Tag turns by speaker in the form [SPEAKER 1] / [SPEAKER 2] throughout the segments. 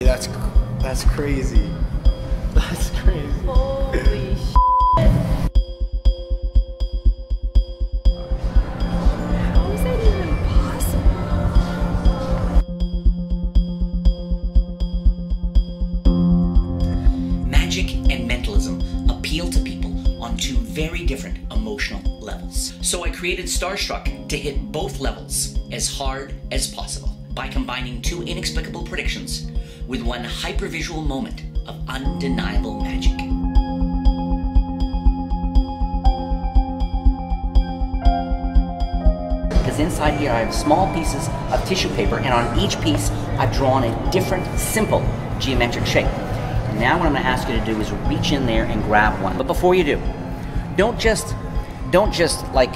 [SPEAKER 1] That's crazy. That's crazy.
[SPEAKER 2] Holy shit. How is that even possible?
[SPEAKER 3] Magic and mentalism appeal to people on two very different emotional levels. So I created STARSTRUCK to hit both levels as hard as possible by combining two inexplicable predictions with one hypervisual moment of undeniable magic. Because inside here I have small pieces of tissue paper, and on each piece I've drawn a different, simple geometric shape. And now what I'm going to ask you to do is reach in there and grab one. But before you do, don't just like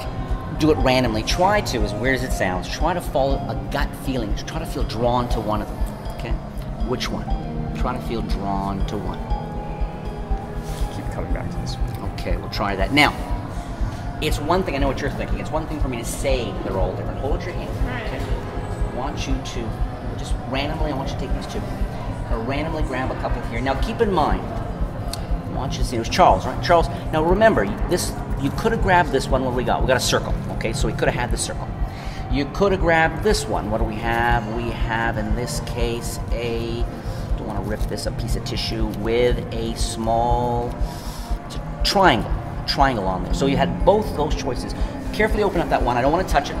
[SPEAKER 3] do it randomly. Try to, as weird as it sounds, try to follow a gut feeling. Try to feel drawn to one of them. Okay? Which one? Try to feel drawn to one.
[SPEAKER 1] Keep coming back to this one.
[SPEAKER 3] Okay, we'll try that. Now, it's one thing, I know what you're thinking, it's one thing for me to say they're all different. Hold your hand. Okay? I want you to, just randomly, I want you to take these two. Or randomly grab a couple here. Now keep in mind, I want you to see, it was Charles, right? Charles, now remember, this, you could have grabbed this one. What do we got? We got a circle, okay? So we could have had the circle. You could have grabbed this one. What do we have? We have, in this case, don't want to rip this, a piece of tissue with a small triangle on there. So you had both those choices. Carefully open up that one. I don't want to touch it.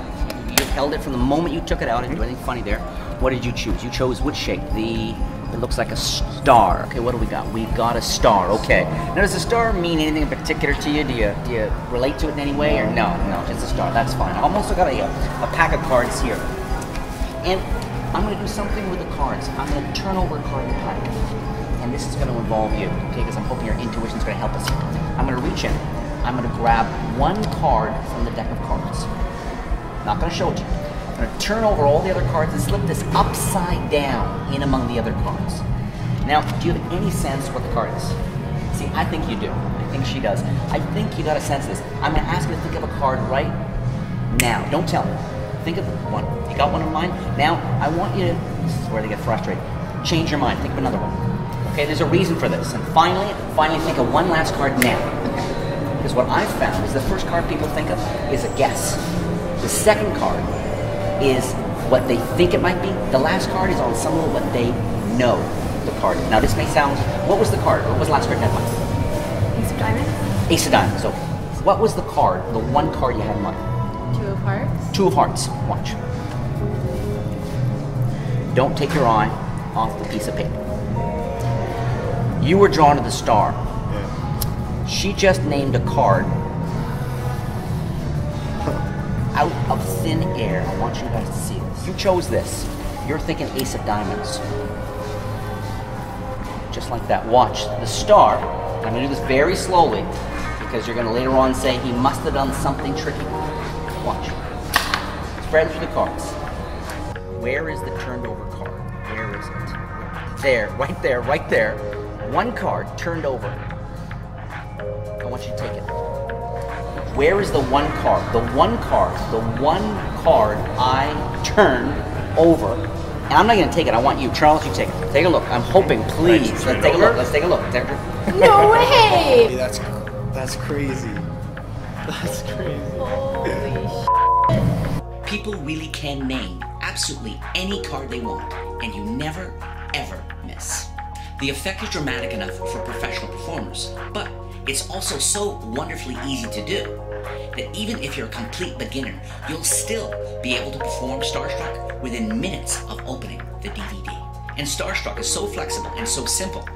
[SPEAKER 3] You held it from the moment you took it out. I didn't do anything funny there. What did you choose? You chose which shape? It looks like a star. Okay, what do we got? We've got a star. Okay. Now, does a star mean anything in particular to you? Do you relate to it in any way, or no? No, just a star. That's fine. I've also got a pack of cards here, and I'm going to do something with the cards. I'm going to turn over a card in the pack, and this is going to involve you, okay? Because I'm hoping your intuition is going to help us here. I'm going to reach in. I'm going to grab one card from the deck of cards. Not going to show it to you. I'm going to turn over all the other cards and slip this upside down in among the other cards. Now, do you have any sense what the card is? See, I think you do. I think she does. I think you got a sense of this. I'm going to ask you to think of a card right now. Don't tell me. Think of one. You got one in mind? Now, I want you to, this is where they get frustrated, change your mind. Think of another one. Okay, there's a reason for this. And finally think of one last card now. Because what I've found is the first card people think of is a guess. The second card is what they think it might be. The last card is on some of what they know the card is. Now this may sound, what was the card? What was the last card you had in mind?
[SPEAKER 2] Ace of diamonds.
[SPEAKER 3] Ace of diamonds, okay. What was the card, the one card you had in mind?
[SPEAKER 2] Two of hearts.
[SPEAKER 3] Two of hearts, watch. Don't take your eye off the piece of paper. You were drawn to the star.
[SPEAKER 1] Yeah.
[SPEAKER 3] She just named a card out of thin air. I want you guys to see this. You chose this. You're thinking Ace of Diamonds. Just like that. Watch. The star, I'm going to do this very slowly because you're going to later on say he must have done something tricky. Watch. Spread through the cards. Where is the turned over card? Where is it? There, right there, right there. One card turned over. I want you to take it. Where is the one card? The one card I turned over. And I'm not going to take it. I want you. Charles, you take it. Take a look. I'm hoping, please. Let's take a look. Let's take a look.
[SPEAKER 2] No way!
[SPEAKER 1] That's crazy. That's crazy.
[SPEAKER 2] Holy shit.
[SPEAKER 3] People really can name absolutely any card they want, and you never, ever miss. The effect is dramatic enough for professional performers, but it's also so wonderfully easy to do that even if you're a complete beginner, you'll still be able to perform STARSTRUCK within minutes of opening the DVD. And STARSTRUCK is so flexible and so simple,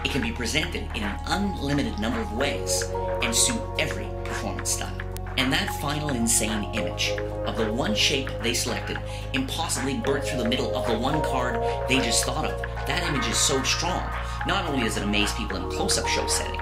[SPEAKER 3] it can be presented in an unlimited number of ways and suit every performance style. And that final insane image of the one shape they selected impossibly burnt through the middle of the one card they just thought of, that image is so strong. Not only does it amaze people in a close-up show setting,